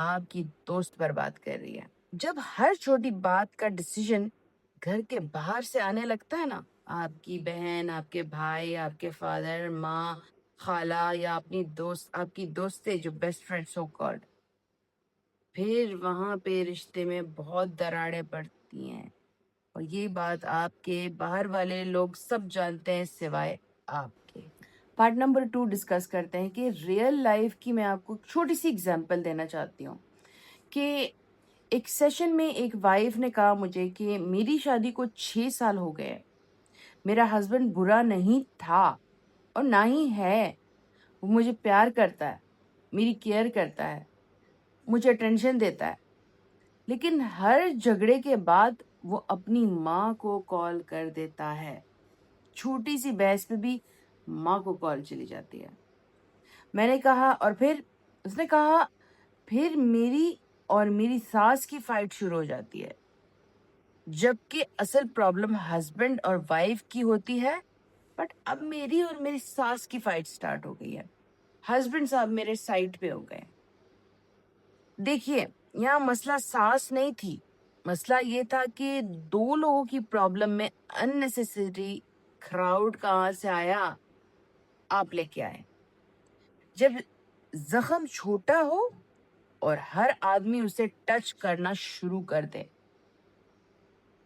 آپ کی دوست برباد کر رہی ہے. جب ہر چھوٹی بات کا ڈیسیژن گھر کے باہر سے آنے لگتا ہے نا، آپ کی بہن، آپ کے بھائی، آپ کے فادر، ماں، خالہ یا آپ کی دوستیں جو بیسٹ فرینڈ سو کالڈ، پھر وہاں پہ رشتے میں بہت دراڑیں پڑتی ہیں. اور یہ بات آپ کے باہر والے لوگ سب جانتے ہیں سوائے آپ کے. پارٹ نمبر 2 ڈسکس کرتے ہیں کہ ریئل لائف کی میں آپ کو چھوٹی سی اگزامپل دینا چاہتی ہوں کہ ایک سیشن میں ایک وائف نے کہا مجھے کہ میری شادی کو 6 سال ہو گئے، میرا ہسبینڈ برا نہیں تھا اور نہ ہی ہے. وہ مجھے پیار کرتا ہے، میری کیئر کرتا ہے، مجھے اٹینشن دیتا ہے، لیکن ہر جھگڑے کے بعد وہ اپنی ماں کو کال کر دیتا ہے. چھوٹی سی بحث پہ بھی ماں کو کال چلی جاتی ہے. میں نے کہا اور پھر اس نے کہا پھر میری اور میری ساس کی فائٹ شروع ہو جاتی ہے، جبکہ اصل پرابلم ہسبینڈ اور وائف کی ہوتی ہے. بٹ اب میری اور میری ساس کی فائٹ سٹارٹ ہو گئی ہے. ہسبینڈ صاحب میرے سائڈ پہ ہو گئے. دیکھیے یہاں مسئلہ ساس نہیں تھی، مسئلہ یہ تھا کہ دو لوگوں کی پرابلم میں اننیسیسری کراؤڈ کہاں سے آیا، آپ لے کے آئے. جب زخم چھوٹا ہو اور ہر آدمی اسے ٹچ کرنا شروع کر دے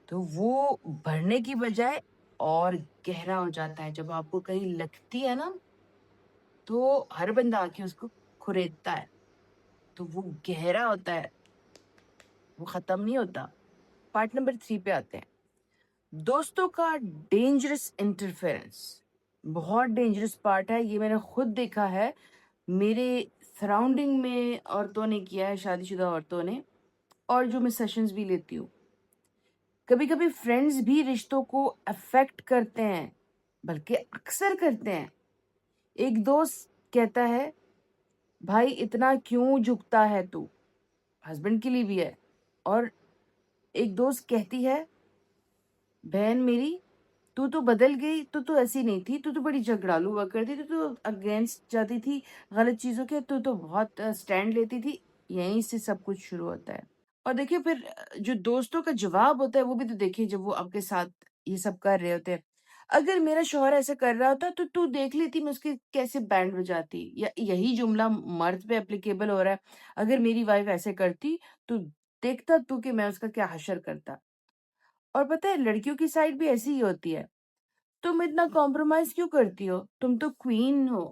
تو وہ بڑھنے کی بجائے اور گہرا ہو جاتا ہے. جب آپ کو کہیں لگتی ہے نا تو ہر بندہ آ کے اس کو کھریدتا ہے، تو وہ گہرا ہوتا ہے، وہ ختم نہیں ہوتا. پارٹ نمبر 3 پہ آتے ہیں. دوستوں کا ڈینجرس انٹرفیئرنس بہت ڈینجرس پارٹ ہے. یہ میں نے خود دیکھا ہے، میرے سراؤنڈنگ میں عورتوں نے کیا ہے، شادی شدہ عورتوں نے، اور جو میں سیشنز بھی لیتی ہوں. کبھی کبھی فرینڈز بھی رشتوں کو افیکٹ کرتے ہیں، بلکہ اکثر کرتے ہیں. ایک دوست کہتا ہے بھائی اتنا کیوں جھکتا ہے تو، ہسبینڈ کے لیے بھی ہے. اور ایک دوست کہتی ہے بہن میری تو بدل گئی، تو ایسی نہیں تھی، تو بڑی جھگڑالو ہوا کرتی، تو اگینسٹ جاتی تھی غلط چیزوں کے، تو بہت سٹینڈ لیتی تھی. یہیں سے سب کچھ شروع ہوتا ہے. اور دیکھیے پھر جو دوستوں کا جواب ہوتا ہے وہ بھی تو دیکھیے، جب وہ آپ کے ساتھ یہ سب کر رہے ہوتے ہیں. اگر میرا شوہر ایسا کر رہا ہوتا تو دیکھ لیتی میں اس کے کیسے بینڈ بجاتی. یا یہی جملہ مرد پہ اپلیکیبل ہو رہا ہے، اگر میری وائف ایسے کرتی تو دیکھتا تو کہ میں اس کا کیا حشر کرتا. اور پتہ ہے لڑکیوں کی سائڈ بھی ایسی ہی ہوتی ہے. تم اتنا کمپرومائز کیوں کرتی ہو، تم تو کوئین ہو،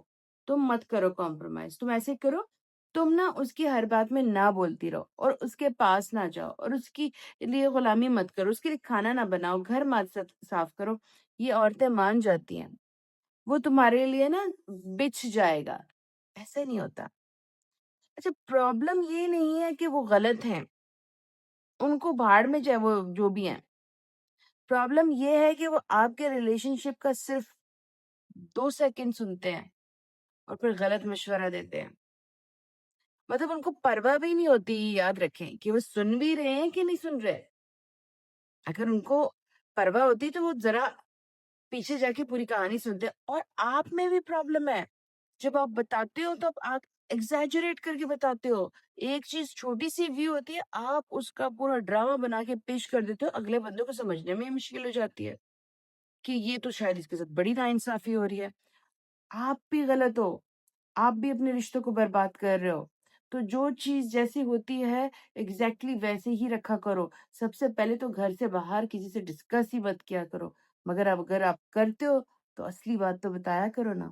تم مت کرو کمپرومائز، تم ایسے کرو، تم نا اس کی ہر بات میں نہ بولتی رہو اور اس کے پاس نہ جاؤ اور اس کی لیے غلامی مت کرو، اس کے لیے کھانا نہ بناؤ، گھر مت صاف کرو. یہ عورتیں مان جاتی ہیں، وہ تمہارے لیے نا بچ جائے گا. ایسا نہیں ہوتا. اچھا پرابلم یہ نہیں ہے کہ وہ غلط ہیں، ان کو بھاڑ میں جائے وہ جو بھی ہیں. پرابلم یہ ہے کہ وہ آپ کے ریلیشن شپ کا صرف 2 سیکنڈ سنتے ہیں اور پھر غلط مشورہ دیتے ہیں. مطلب ان کو پرواہ بھی نہیں ہوتی، یاد رکھیں کہ وہ سن بھی رہے ہیں کہ نہیں سن رہے. اگر ان کو پرواہ ہوتی تو وہ ذرا پیچھے جا کے پوری کہانی سنتے. اور آپ میں بھی پرابلم ہے، جب آپ بتاتے ہو تو آپ ایگزیجریٹ کر کے بتاتے ہو. ایک چیز چھوٹی سی ویو ہوتی ہے، آپ اس کا پورا ڈرامہ بنا کے پیش کر دیتے ہو، اگلے بندے کو سمجھنے میں مشکل ہو جاتی ہے کہ یہ تو شاید اس کے ساتھ بڑی ناانصافی ہو رہی ہے. آپ بھی غلط ہو، آپ بھی اپنے رشتوں کو برباد کر رہے ہو. تو جو چیز جیسی ہوتی ہے ایگزیکٹلی ویسے ہی رکھا کرو. سب سے پہلے تو گھر سے باہر کسی سے ڈسکس ہی مت کیا کرو، مگر اگر آپ کرتے ہو تو اصلی بات تو بتایا کرو نا.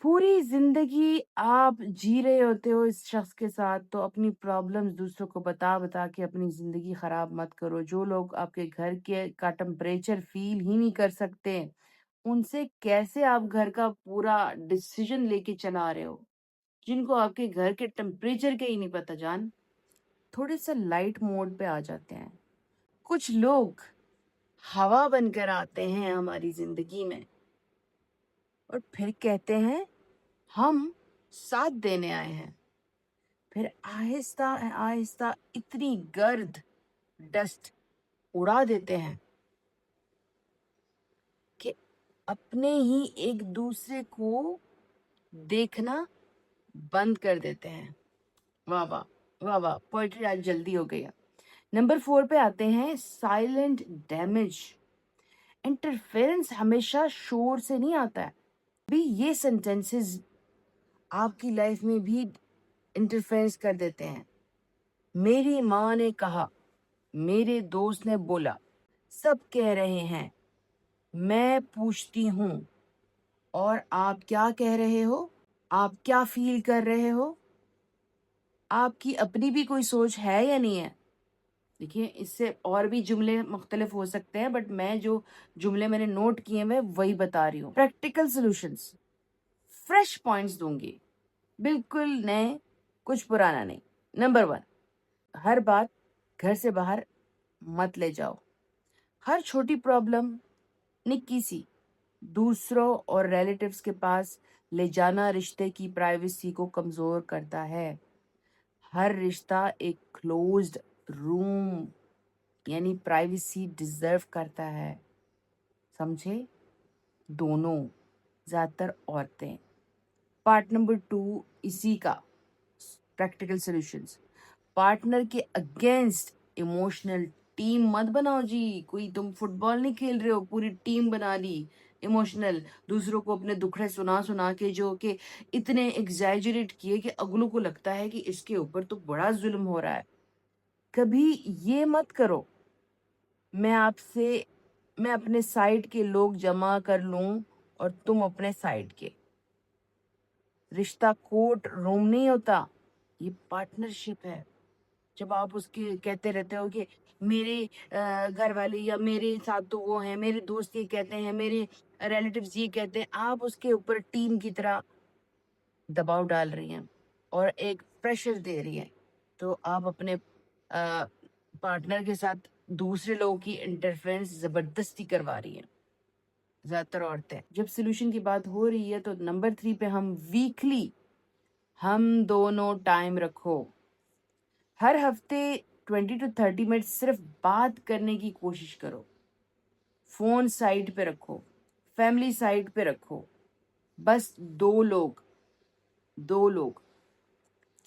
پوری زندگی آپ جی رہے ہوتے ہو اس شخص کے ساتھ، تو اپنی پرابلمز دوسروں کو بتا بتا کے اپنی زندگی خراب مت کرو. جو لوگ آپ کے گھر کا ٹمپریچر فیل ہی نہیں کر سکتے، ان سے کیسے آپ گھر کا پورا ڈیسیژن لے کے چلا رہے ہو، جن کو آپ کے گھر کے ٹمپریچر کا ہی نہیں پتا. جان تھوڑے سا لائٹ موڈ پہ آ جاتے ہیں. کچھ لوگ ہوا بن کر آتے ہیں ہماری زندگی میں اور پھر کہتے ہیں ہم ساتھ دینے آئے ہیں. پھر آہستہ آہستہ اتنی گرد ڈسٹ اڑا دیتے ہیں کہ اپنے ہی ایک دوسرے کو دیکھنا بند کر دیتے ہیں. واہ واہ واہ واہ، پوئٹری آج جلدی ہو گئی ہے۔ نمبر 4 پہ آتے ہیں، سائلنٹ ڈیمیج۔ انٹرفیرنس ہمیشہ شور سے نہیں آتا ہے، بھی یہ سینٹینسز آپ کی لائف میں بھی انٹرفیرنس کر دیتے ہیں۔ میری ماں نے کہا، میرے دوست نے بولا، سب کہہ رہے ہیں، میں پوچھتی ہوں، اور آپ کیا کہہ رہے ہو؟ آپ کیا فیل کر رہے ہو؟ آپ کی اپنی بھی کوئی سوچ ہے یا نہیں ہے؟ دیکھیے، اس سے اور بھی جملے مختلف ہو سکتے ہیں، بٹ میں جو جملے میں نے نوٹ کیے میں وہی بتا رہی ہوں۔ پریکٹیکل سولوشنز، فریش پوائنٹس دوں گی، بالکل نئے، کچھ پرانا نہیں۔ نمبر 1، ہر بات گھر سے باہر مت لے جاؤ۔ ہر چھوٹی پرابلم، نکی سی، دوسروں اور ریلیٹیوز کے پاس لے جانا رشتے کی پرائیویسی کو کمزور کرتا ہے۔ ہر رشتہ ایک کلوزڈ روم یعنی پرائیویسی ڈیزرو کرتا ہے، سمجھے؟ دونوں، زیادہ تر عورتیں۔ پارٹ نمبر 2 اسی کا پریکٹیکل سولوشنز، پارٹنر کے اگینسٹ ایموشنل ٹیم مت بناؤ جی۔ کوئی تم فٹ بال نہیں کھیل رہے ہو، پوری ٹیم بنا لی ایموشنل، دوسروں کو اپنے دکھڑے سنا سنا کے، جو کہ اتنے ایگزیجریٹ کیے کہ اگلوں کو لگتا ہے کہ اس کے اوپر تو بڑا ظلم ہو رہا ہے۔ کبھی یہ مت کرو، میں اپنے سائڈ کے لوگ جمع کر لوں اور تم اپنے سائڈ کے۔ رشتہ کورٹ روم نہیں ہوتا، یہ پارٹنرشپ ہے۔ جب آپ اس کے کہتے رہتے ہو کہ میرے گھر والے یا میرے ساتھ تو وہ ہیں، میرے دوست یہ کہتے ہیں، میرے ریلیٹیوز یہ کہتے ہیں، آپ اس کے اوپر ٹیم کی طرح دباؤ ڈال رہی ہیں اور ایک پریشر دے رہی ہیں، تو آپ اپنے پارٹنر کے ساتھ دوسرے لوگوں کی انٹرفیرنس زبردستی کروا رہی ہیں، زیادہ تر عورتیں۔ جب سولوشن کی بات ہو رہی ہے تو نمبر 3 پہ ہم ویکلی، ہم دونوں ٹائم رکھو۔ ہر ہفتے 20 to 30 منٹ صرف بات کرنے کی کوشش کرو۔ فون سائڈ پہ رکھو، فیملی سائڈ پہ رکھو، بس دو لوگ،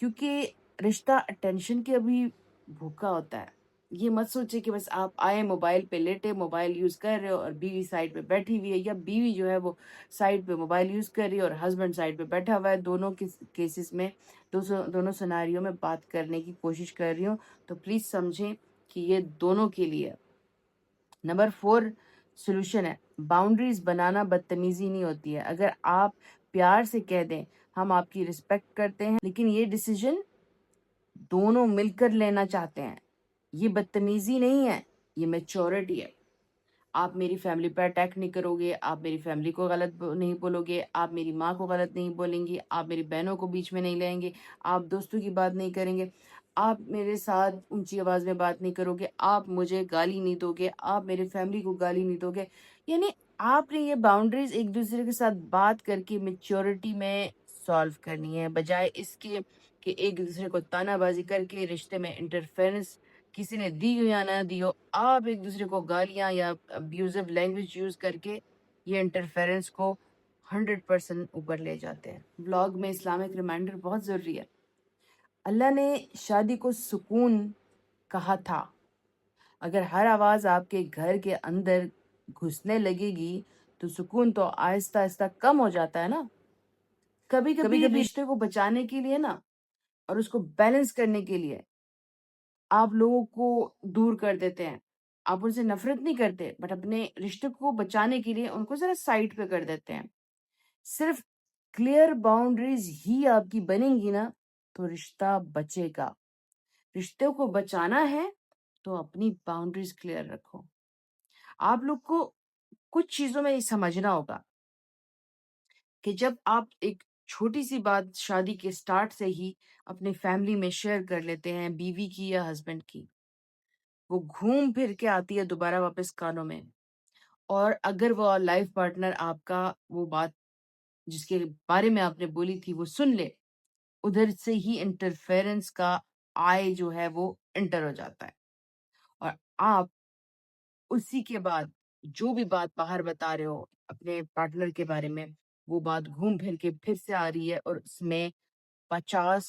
کیونکہ رشتہ اٹینشن کے ابھی بھوکا ہوتا ہے۔ یہ مت سوچے کہ بس آپ آئے، موبائل پہ لیٹے، موبائل یوز کر رہے ہو اور بیوی سائڈ پہ بیٹھی ہوئی ہے، یا بیوی جو ہے وہ سائڈ پہ موبائل یوز کر رہی ہے اور ہسبینڈ سائڈ پہ بیٹھا ہوا ہے۔ دونوں کیسز میں، دونوں سیناریوں میں بات کرنے کی کوشش کر رہی ہوں، تو پلیز سمجھیں کہ یہ دونوں کے لیے۔ نمبر 4 سولوشن ہے، باؤنڈریز بنانا بدتمیزی نہیں ہوتی ہے۔ اگر آپ پیار سے کہہ دیں ہم آپ کی رسپیکٹ کرتے ہیں لیکن یہ ڈیسیجن دونوں مل کر لینا چاہتے ہیں، یہ بدتمیزی نہیں ہے، یہ میچورٹی ہے۔ آپ میری فیملی پہ اٹیک نہیں کرو گے، آپ میری فیملی کو غلط نہیں بولو گے، آپ میری ماں کو غلط نہیں بولیں گے، آپ میری بہنوں کو بیچ میں نہیں لیں گے، آپ دوستوں کی بات نہیں کریں گے، آپ میرے ساتھ اونچی آواز میں بات نہیں کرو گے، آپ مجھے گالی نہیں دو گے، آپ میری فیملی کو گالی نہیں دو گے۔ یعنی آپ نے یہ باؤنڈریز ایک دوسرے کے ساتھ بات کر کے میچورٹی میں سالو کرنی ہے، بجائے اس کے کہ ایک دوسرے کو تانا بازی کر کے رشتے میں انٹرفیرنس کسی نے دی ہو یا نہ دی ہو، آپ ایک دوسرے کو گالیاں یا ابیوزو لینگویج یوز کر کے یہ انٹرفیرنس کو 100% اوپر لے جاتے ہیں۔ بلاگ میں اسلامک ریمائنڈر بہت ضروری ہے۔ اللہ نے شادی کو سکون کہا تھا۔ اگر ہر آواز آپ کے گھر کے اندر گھسنے لگے گی تو سکون تو آہستہ آہستہ کم ہو جاتا ہے نا۔ کبھی کبھی رشتے کو بچانے کے لیے نا، اور اس کو بیلنس کرنے کے لیے آپ لوگوں کو دور کر دیتے ہیں۔ آپ ان سے نفرت نہیں کرتے، بٹ اپنے رشتے کو بچانے کے لیے ان کو ذرا سائڈ پہ کر دیتے ہیں۔ صرف کلیئر باؤنڈریز ہی آپ کی بنیں گی نا تو رشتہ بچے گا۔ رشتے کو بچانا ہے تو اپنی باؤنڈریز کلیئر رکھو۔ آپ لوگ کو کچھ چیزوں میں یہ سمجھنا ہوگا کہ جب آپ ایک چھوٹی سی بات شادی کے سٹارٹ سے ہی اپنے فیملی میں شیئر کر لیتے ہیں، بیوی کی یا ہسبینڈ کی، وہ گھوم پھر کے آتی ہے دوبارہ واپس کانوں میں۔ اور اگر وہ لائف پارٹنر آپ کا وہ بات جس کے بارے میں آپ نے بولی تھی وہ سن لے، ادھر سے ہی انٹرفیرنس کا آئے جو ہے وہ انٹر ہو جاتا ہے، اور آپ اسی کے بعد جو بھی بات باہر بتا رہے ہو اپنے پارٹنر کے بارے میں، وہ بات گھوم پھر کے پھر سے آ رہی ہے اور اس میں 50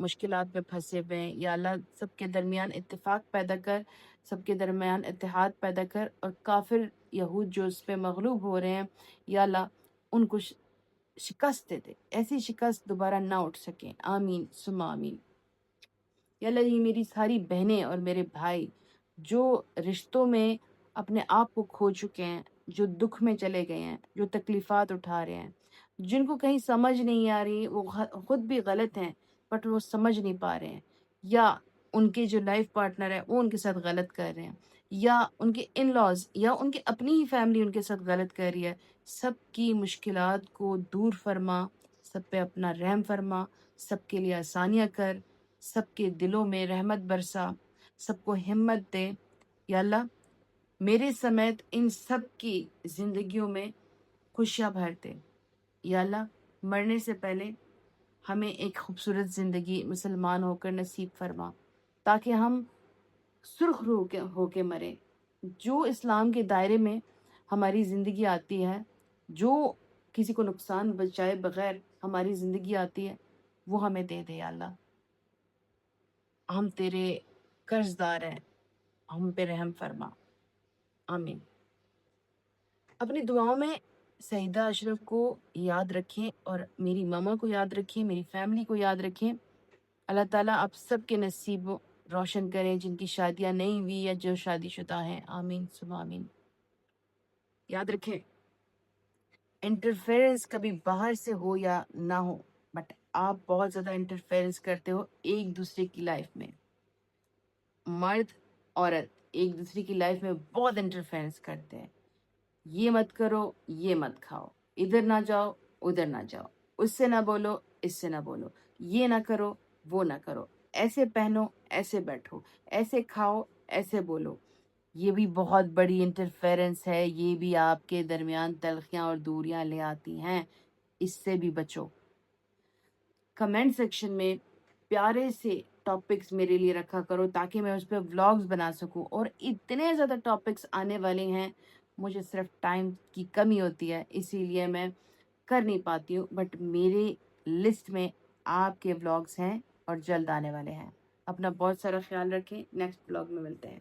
مشکلات میں پھنسے ہوئے ہیں، یا اللہ سب کے درمیان اتفاق پیدا کر، سب کے درمیان اتحاد پیدا کر، اور کافر یہود جو اس پہ مغلوب ہو رہے ہیں، یا اللہ ان کو شکست دے دے، ایسی شکست دوبارہ نہ اٹھ سکیں، آمین ثم آمین۔ یا اللہ یہ میری ساری بہنیں اور میرے بھائی جو رشتوں میں اپنے آپ کو کھو چکے ہیں، جو دکھ میں چلے گئے ہیں، جو تکلیفات اٹھا رہے ہیں، جن کو کہیں سمجھ نہیں آ رہی، وہ خود بھی غلط ہیں بٹ وہ سمجھ نہیں پا رہے ہیں، یا ان کے جو لائف پارٹنر ہے وہ ان کے ساتھ غلط کر رہے ہیں، یا ان کے ان لاز یا ان کے اپنی ہی فیملی ان کے ساتھ غلط کر رہی ہے، سب کی مشکلات کو دور فرما، سب پہ اپنا رحم فرما، سب کے لیے آسانیاں کر، سب کے دلوں میں رحمت برسا، سب کو ہمت دے، یا اللہ میرے سمیت ان سب کی زندگیوں میں خوشیاں بھر دے، یا اللہ مرنے سے پہلے ہمیں ایک خوبصورت زندگی مسلمان ہو کر نصیب فرما، تاکہ ہم سرخ روح ہو کے مریں، جو اسلام کے دائرے میں ہماری زندگی آتی ہے، جو کسی کو نقصان بچائے بغیر ہماری زندگی آتی ہے، وہ ہمیں دے دے یا اللہ، ہم تیرے قرض دار ہیں، ہم پہ رحم فرما، آمین۔ اپنی دعاؤں میں سیدہ اشرف کو یاد رکھیں اور میری ماما کو یاد رکھیں، میری فیملی کو یاد رکھیں۔ اللہ تعالیٰ آپ سب کے نصیب روشن کریں، جن کی شادیاں نہیں ہوئی یا جو شادی شدہ ہیں، آمین ثم آمین۔ یاد رکھیں انٹرفیئرنس کبھی باہر سے ہو یا نہ ہو، بٹ آپ بہت زیادہ انٹرفیئرنس کرتے ہو ایک دوسرے کی لائف میں، مرد عورت ایک دوسرے کی لائف میں بہت انٹرفیئرنس کرتے ہیں، یہ مت کرو، یہ مت کھاؤ، ادھر نہ جاؤ، ادھر نہ جاؤ، اس سے نہ بولو، اس سے نہ بولو، یہ نہ کرو، وہ نہ کرو، ایسے پہنو، ایسے بیٹھو، ایسے کھاؤ، ایسے بولو، یہ بھی بہت بڑی انٹرفیرنس ہے، یہ بھی آپ کے درمیان تلخیاں اور دوریاں لے آتی ہیں، اس سے بھی بچو۔ کمنٹ سیکشن میں پیارے سے ٹاپکس میرے لیے رکھا کرو تاکہ میں اس پہ ولاگز بنا سکوں، اور اتنے زیادہ ٹاپکس آنے والے ہیں، مجھے صرف ٹائم کی کمی ہوتی ہے، اسی لیے میں کر نہیں پاتی ہوں، بٹ میرے لسٹ میں آپ کے ولاگز ہیں اور جلد آنے والے ہیں۔ اپنا بہت سارا خیال رکھیں، نیکسٹ ولاگ میں ملتے ہیں۔